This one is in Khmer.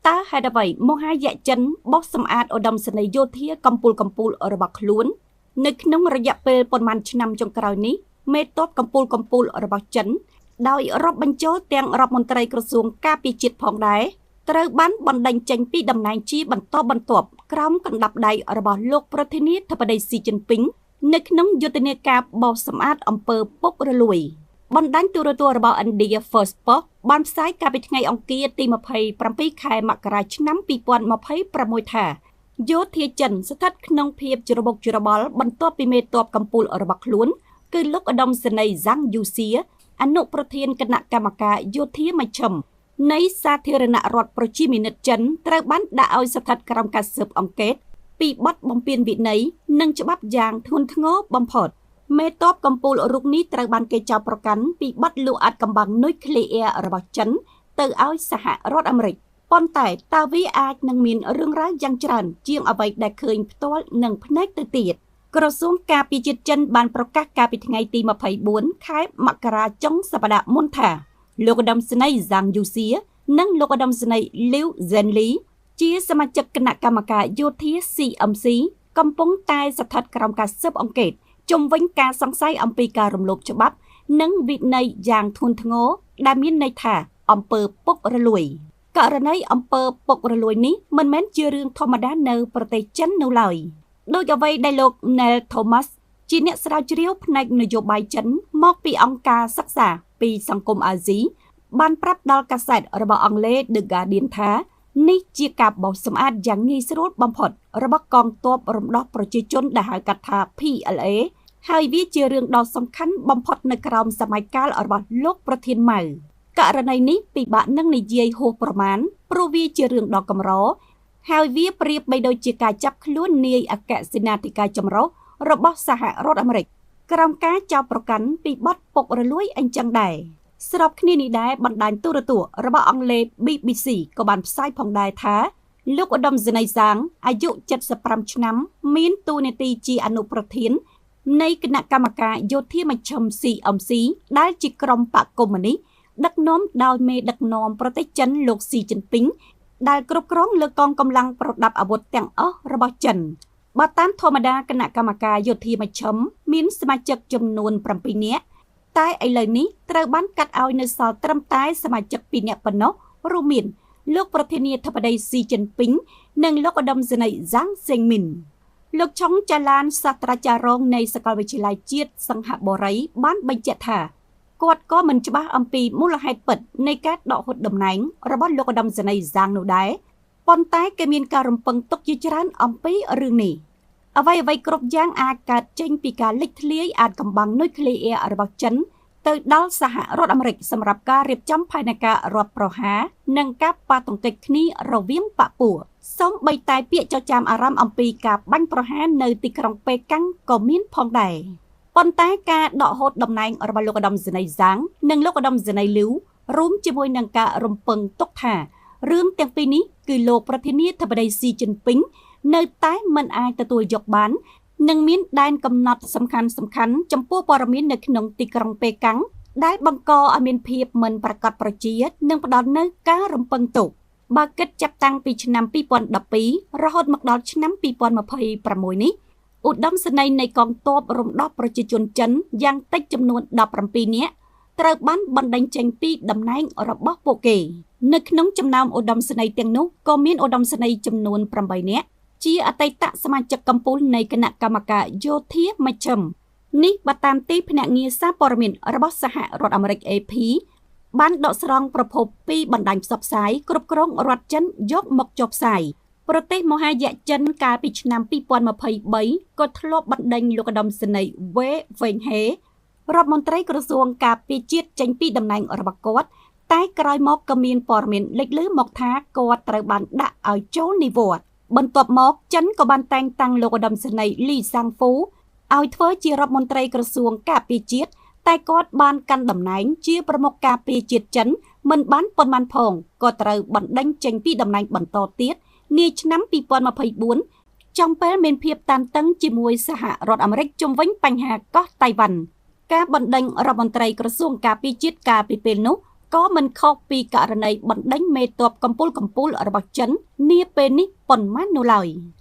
តើហេតុអ្វីមហាយៈចិនបោះសម្អាតឧត្តមសេនីយ៍យោធាកម្ពុជារបស់ខ្លួននៅក្នុងរយៈពេលប៉ុន្មានឆ្នាំចុងក្រោយនេះមេទ័ពកម្ពុជារបស់ចិនដោយរាប់បញ្ចូលទាំងរដ្ឋមន្ត្រីក្រសួងការពារជាតិផងដែរត្រូវបានបណ្តេញចេញពីតំណែងជាបន្តបន្ទាប់ក្រោមកណ្ដាប់ដៃរបស់លោកប្រធានាធិបតីស៊ីជីនពីងនៅក្នុងយុទ្ធនាការបោះសម្អាតអំពើពុករលួយបណ្ដាញទូរទស្សន៍របស់ India First Post បានផ្សាយកាលពីថ្ងៃអង្គារទី27ខែមករាឆ្នាំ2026ថាយោធាចិនស្ថិតក្នុងភាពច្របូកច្របល់បន្ទាប់ពីមេទ័ពកម្ពុជារបស់ខ្លួនគឺលោកឧត្តមសេនីយ៍ហ្សាំងយូសៀអនុប្រធានគណៈកម្មការយោធាមជ្ឈិមនៃសាធារណរដ្ឋប្រជាមានិតចិនត្រូវបានដាក់ឲ្យស្ថិតក្រោមការស៊ើបអង្កេតពីបទបំពានវិន័យនិងច្បាប់យ៉ាងធ្ងន់ធ្ងរបំផុតមេទ័ពកម្ពុជារូបនេះត្រូវបានគេចោទប្រកាន់ពីបទលួចអាត់កំបាំងនុយក្លេអ៊ែររបស់ចិនទៅឲ្យសហរដ្ឋអាមេរិកប៉ុន្តែតើវាអាចនឹងមានរឿងរ៉ាវយ៉ាងច្រើនជាងអ្វីដែលឃើញផ្ទាល់នឹងភ្នែកទៅទៀតក្រសួងការពារជាតិចិនបានប្រកាសកាលពីថ្ងៃទី24ខែមករាចុងសប្តាហ៍មុនថាលោកឧត្តមសេនីយ៍ហ្សាំងយូសៀនិងលោកឧត្តមសេនីយ៍លីវហ្សេនលីជាសមាជិកគណៈកម្មការយោធា CMC កំពុងតែស្ថិតក្រោមការស៊ើបអង្កេតជុំវិញការសង្ស័យអំពីការរំលោភច្បាប់និងវិន័យយ៉ាងធ្ងន់ធ្ងរដែលមានន័យថាអំពើពុករលួយករណីអំពើពុករលួយនេះមិនមែនជារឿងធម្មតានៅប្រទេសចិននៅឡើយដោយអ្វីដែលលោក Neil Thomas ជាអ្នកស្រាវជ្រាវផ្នែកនយោបាយចិនមកពីអង្គការសិក្សាពីសង្គមអាស៊ីបានប្រាប់ដល់កាសែតរបស់អង់គ្លេស The Guardian ថានេះជាការបោសសម្អាតយ៉ាងងាយស្រួលបំផុតរបស់កងទ័ពរំដោះប្រជាជនដែលហៅកាត់ថា PLA ហើយវាជារឿងដ៏សំខាន់បំផុតនៅក្រោមសម័យកាលរបស់លោកប្រធានម៉ៅករណីនេះពិបាកនឹងនិយាយហួសប្រមាណព្រោះវាជារឿងដ៏កម្រហើយវាប្រៀបបីដូចជាការចាប់ខ្លួននាយអគ្គសេនាធិការចម្រុះរបស់សហរដ្ឋអាមេរិកក្រោមការចោទប្រកាន់ពីបទពុករលួយអញ្ចឹងដែរស្របគ្នានេះដែរបណ្ដាញទូរទស្សន៍របស់អង់គ្លេស BBC ក៏បានផ្សាយផងដែរថាលោកឧត្តមសេនីយ៍ហ្សាងអាយុ75ឆ្នាំមានតួនាទីជាអនុប្រធាននៃគណៈកម្មការយោធាមជ្ឈិម CMC ដែលជាក្រុមបកកុម្មុយនីសដឹកនាំដោយមេដឹកនាំប្រទេសចិនលោកស៊ីជីនពីងដែលគ្រប់គ្រងលើកងកម្លាំងប្រដាប់អាវុធទាំងអស់របស់ចិនបើតាមធម្មតាគណៈកម្មការយោធាមជ្ឈិមមានសមាជិកចំនួន7នាក់តែឥឡូវនេះត្រូវបានកាត់ឲ្យនៅសល់ត្រឹមតែសមាជិក2នាក់ប៉ុណ្ណោះរួមមានលោកប្រធានាធិបតីស៊ីជីនពីងនិងលោកឧត្តមសេនីយ៍ហ្សាំងសេងមីនលោកឆុងចាឡានសាស្ត្រាចារ្យរងនៃសាកលវិទ្យាល័យជាតិសង្ហបុរីបានបញ្ជាក់ថាគាត់ក៏មិនច្បាស់អំពីមូលហេតុពិតនៃការដកហូតតំណែងរបស់លោកឧត្តមសេនីយ៍ហ្សាងនោះដែរប៉ុន្តែគេមានការរំពឹងទុកជាច្រើនអំពីរឿងនេះអ្វីគ្រប់យ៉ាងអាចកើតចេញពីការលេចធ្លាយអាតកំបាំងនុយក្លេអ៊ែររបស់ចិនទៅដល់សហរដ្ឋអាមេរិកសម្រាប់ការរៀបចំផែនការរដ្ឋប្រហារនិងការប៉ះទង្គិចគ្នារវាងបកពួកសូម្បីតែពាក្យចចាមអារម្មណ៍អំពីការបាញ់ប្រហារនៅទីក្រុងប៉េកាំងក៏មានផងដែរប៉ុន្តែការដកហូតតំណែងរបស់លោកឧត្តមសេនីយ៍ហ្សាងនិងលោកឧត្តមសេនីយ៍លីវរួមជាមួយនឹងការរំពឹងទុកថារឿងទាំងពីរនេះគឺលោកប្រធានាធិបតីស៊ីជីនពីងនៅតែមិនអាចទទួលយកបាននិងមានដែនកំណត់សំខាន់ចំពោះព័ត៌មាននៅក្នុងទីក្រុងប៉េកាំងដែលបង្កឲ្យមានភាពមិនប្រកបប្រជានិងផ្ដល់នូវការរំពឹងទុកបើគិតចាប់តាំងពីឆ្នាំ2012រហូតមកដល់ឆ្នាំ2026នេះឧត្តមសេនីយ៍នៃកងទ័ពរំដោះប្រជាជនចិនយ៉ាងតិចចំនួន17នាក់ត្រូវបានបណ្តេញចេញពីតំណែងរបស់ពួកគេនៅក្នុងចំណោមឧត្តមសេនីយ៍ទាំងនោះក៏មានឧត្តមសេនីយ៍ចំនួន8នាក់ជាអតីតសមាជិកកម្ពុជានៃគណៈកម្មការយោធាមជ្ឈិមនេះបើតាមទីភ្នាក់ងារសារព័ត៌មានរបស់សហរដ្ឋអាមេរិក AP បានដកស្រង់ប្រភពពីបណ្ដាញផ្សព្វផ្សាយគ្រប់គ្រងរដ្ឋចិនយកមកចុះផ្សាយប្រទេសមហាយៈចិនកាលពីឆ្នាំ2023ក៏ធ្លាប់បណ្ដេញលោកឧត្តមសេនីយ៍វេវេងហេរដ្ឋមន្ត្រីក្រសួងការពារជាតិចេញពីតំណែងរបស់គាត់តែក្រោយមកក៏មានព័ត៌មានលេចលឺមកថាគាត់ត្រូវបានដាក់ឲ្យចូលនិវត្តន៍បន្ទាប់មកចិនក៏បានតែងតាំងលោកឧត្តមសេនីយ៍លីសាំងហ្វូឲ្យធ្វើជារដ្ឋមន្ត្រីក្រសួងការពារជាតិតែគាត់បានកាន់តំណែងជាប្រមុខការពារជាតិចិនមិនបានប៉ុន្មានផងក៏ត្រូវបណ្ដេញចេញពីតំណែងបន្តទៀតនាឆ្នាំ2024ចំពេលមានភាពតានតឹងជាមួយសហរដ្ឋអាមេរិកជុំវិញបញ្ហាកោះតៃវ៉ាន់ការបណ្ដេញរដ្ឋមន្ត្រីក្រសួងការពារជាតិកាលពីពេលនោះ ក៏មិនខុសពីករណីបណ្ដេញមេទ័ពកំពូលរបស់ចិននាពេលនេះប៉ុន្មាននោះឡើយ។